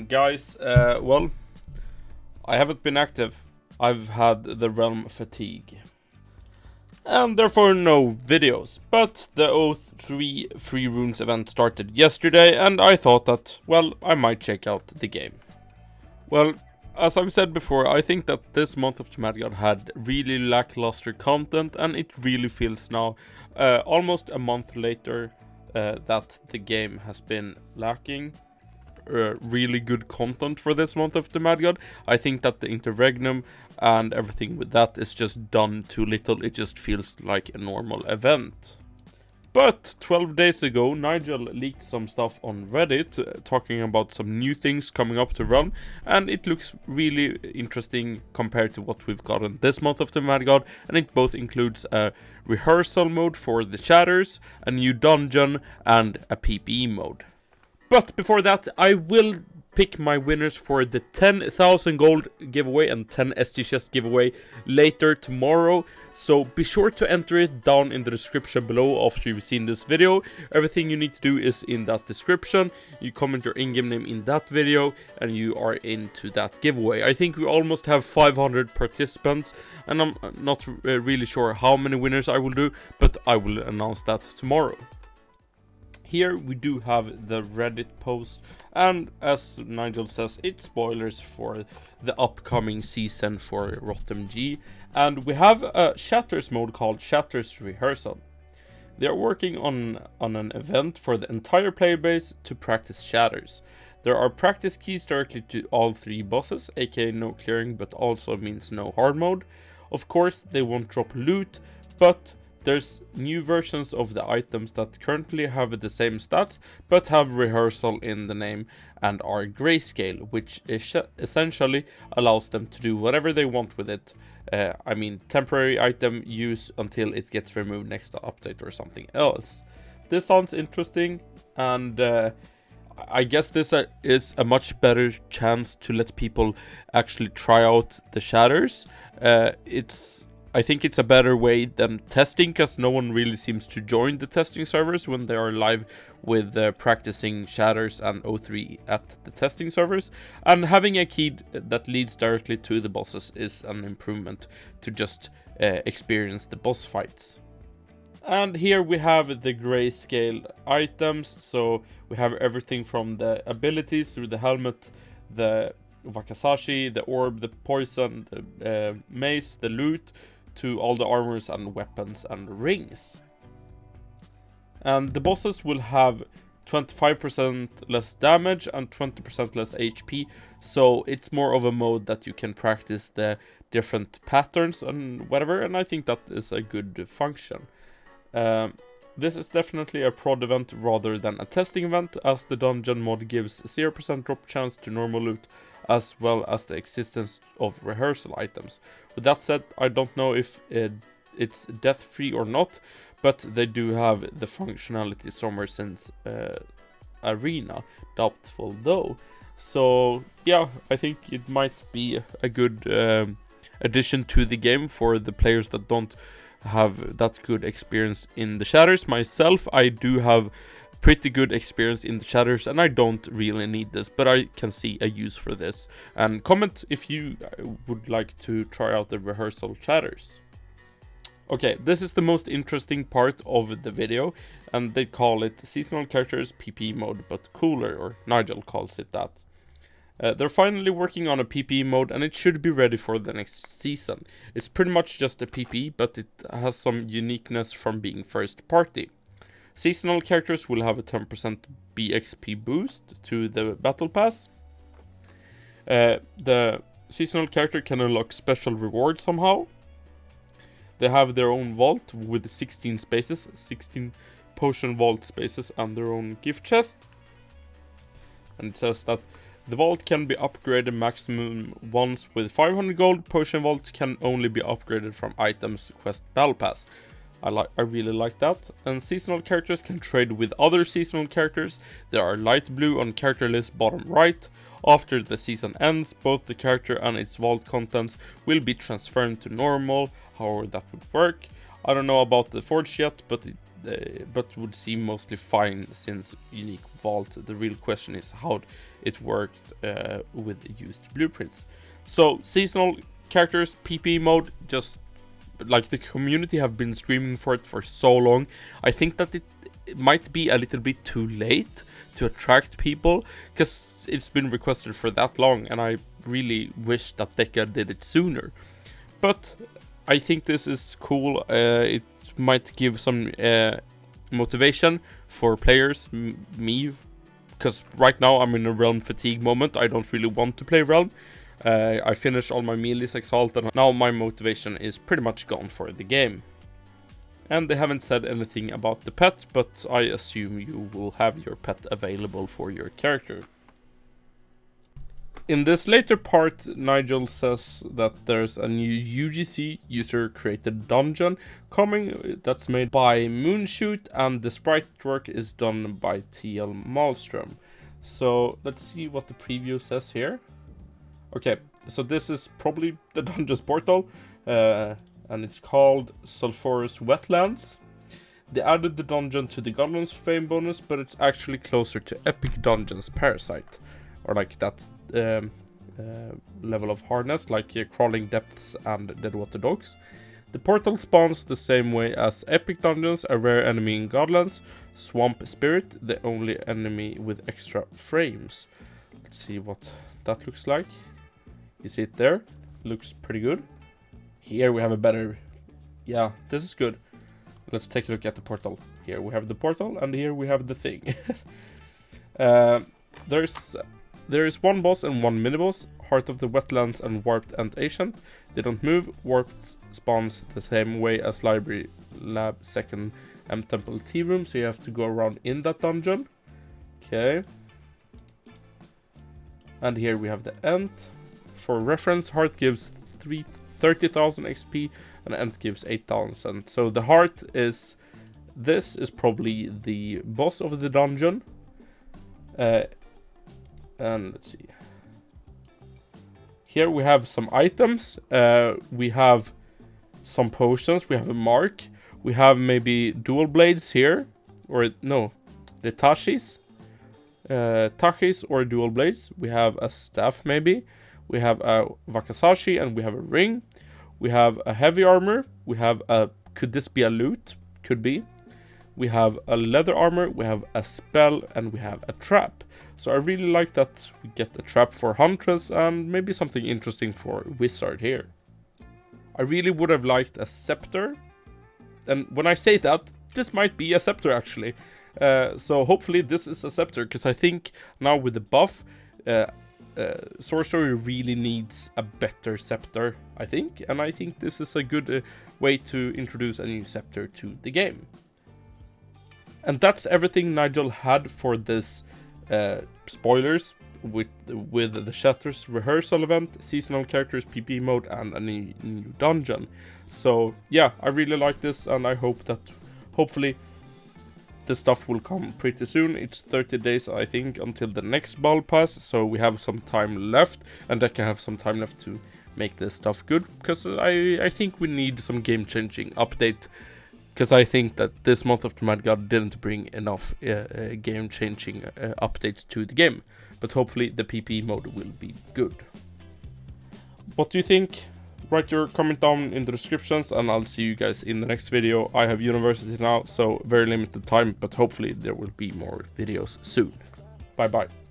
Guys, well, I haven't been active. I've had the realm fatigue. And therefore no videos. But the O3 Free Runes event started yesterday, and I thought that, well, I might check out the game. Well, as I've said before, I think that this month of Tomato had really lackluster content, and it really feels now, almost a month later, that the game has been lacking really good content for this month of the Mad God. I think that the interregnum and everything with that is just done too little. It just feels like a normal event. But 12 days ago, Nigel leaked some stuff on Reddit talking about some new things coming up to run, and it looks really interesting compared to what we've gotten this month of the Mad God, and it both includes a rehearsal mode for the shatters, a new dungeon, and a PPE mode. But before that, I will pick my winners for the 10,000 gold giveaway and 10 SG chest giveaway later tomorrow. So be sure to enter it down in the description below after you've seen this video. Everything you need to do is in that description. You comment your in-game name in that video and you are into that giveaway. I think we almost have 500 participants and I'm not really sure how many winners I will do, but I will announce that tomorrow. Here we do have the Reddit post, and as Nigel says, it's spoilers for the upcoming season for RotMG, and we have a Shatters mode called Shatters Rehearsal. They are working on an event for the entire player base to practice Shatters. There are practice keys directly to all 3 bosses, aka no clearing, but also means no hard mode. Of course, they won't drop loot, but there's new versions of the items that currently have the same stats, but have rehearsal in the name and are grayscale, which essentially allows them to do whatever they want with it. I mean, temporary item use until it gets removed next update or something else. This sounds interesting, and I guess this is a much better chance to let people actually try out the shatters. I think it's a better way than testing, because no one really seems to join the testing servers when they are live with practicing shatters and O3 at the testing servers. And having a key that leads directly to the bosses is an improvement to just experience the boss fights. And here we have the grayscale items, so we have everything from the abilities through the helmet, the Wakasashi, the orb, the poison, the mace, the loot, to all the armors and weapons and rings. And the bosses will have 25% less damage and 20% less HP, so it's more of a mode that you can practice the different patterns and whatever, and I think that is a good function. This is definitely a prod event rather than a testing event, as the dungeon mod gives 0% drop chance to normal loot, as well as the existence of rehearsal items. With that said, I don't know if it's death free or not, but they do have the functionality somewhere since Arena, doubtful though. So yeah, I think it might be a good addition to the game for the players that don't have that good experience in the shatters. Myself, I do have pretty good experience in the shatters and I don't really need this, but I can see a use for this. And comment if you would like to try out the rehearsal shatters. Okay, this is the most interesting part of the video, and they call it seasonal characters PPE mode but cooler, or Nigel calls it that. They're finally working on a PPE mode and it should be ready for the next season. It's pretty much just a PPE, but it has some uniqueness from being first party. Seasonal characters will have a 10% BXP boost to the battle pass. The seasonal character can unlock special rewards somehow. They have their own vault with 16 spaces, 16 potion vault spaces and their own gift chest. And it says that the vault can be upgraded maximum once with 500 gold. Potion vault can only be upgraded from items quest battle pass. I really like that. And seasonal characters can trade with other seasonal characters. There are light blue on character list bottom right. After the season ends, both the character and its vault contents will be transferred to normal, however that would work. I don't know about the forge yet, but but would seem mostly fine since unique vault. The real question is how it worked with used blueprints. So seasonal characters, PPE mode, just like the community have been screaming for it for so long. I think that it might be a little bit too late to attract people, because it's been requested for that long, and I really wish that Deca did it sooner. But I think this is cool. It might give some motivation for players, me, because right now I'm in a realm fatigue moment. I don't really want to play realm. I finished all my melee exalt, and now my motivation is pretty much gone for the game. And they haven't said anything about the pet, but I assume you will have your pet available for your character. In this later part, Nigel says that there's a new UGC user-created dungeon coming that's made by Moonshoot, and the sprite work is done by TL Malmström. So let's see what the preview says here. Okay, so this is probably the dungeon's portal. And it's called Sulphurous Wetlands. They added the dungeon to the Godlands fame bonus, but it's actually closer to Epic Dungeons Parasite, or like that level of hardness, like Crawling Depths and Deadwater Dogs. The portal spawns the same way as Epic Dungeons, a rare enemy in Godlands, Swamp Spirit, the only enemy with extra frames. Let's see what that looks like. You see it there? Looks pretty good. Here we have a better... Yeah, this is good. Let's take a look at the portal. Here we have the portal, and here we have the thing. There is one boss and one mini-boss. Heart of the Wetlands and Warped and Ancient. They don't move. Warped spawns the same way as Library Lab Second Temple Tea Room, so you have to go around in that dungeon. Okay. And here we have the Ent. For reference, Heart gives 30,000 XP and Ent gives 8,000. So the heart is... This is probably the boss of the dungeon. And let's see. Here we have some items. We have some potions. We have a mark. We have maybe dual blades here. Or no, the tashis. Tachis or dual blades. We have a staff maybe. We have a Wakasashi and we have a ring. We have a heavy armor. We have a... Could this be a loot? Could be. We have a leather armor. We have a spell and we have a trap. So I really like that we get a trap for Huntress and maybe something interesting for Wizard here. I really would have liked a scepter. And when I say that, this might be a scepter actually. So hopefully this is a scepter, because I think now with the buff... Sorcery really needs a better scepter, I think, and I think this is a good way to introduce a new scepter to the game. And that's everything Nigel had for this spoilers with the Shatters rehearsal event, seasonal characters, PPE mode, and a new dungeon. So yeah, I really like this, and I hope that hopefully the stuff will come pretty soon. It's 30 days, I think, until the next Ball Pass, so we have some time left, and I can have some time left to make this stuff good, because I think we need some game-changing update, because I think that this month of the Mad God didn't bring enough game-changing updates to the game, but hopefully the PPE mode will be good. What do you think? Write your comment down in the descriptions, and I'll see you guys in the next video. I have university now, so very limited time, but hopefully there will be more videos soon. Bye bye.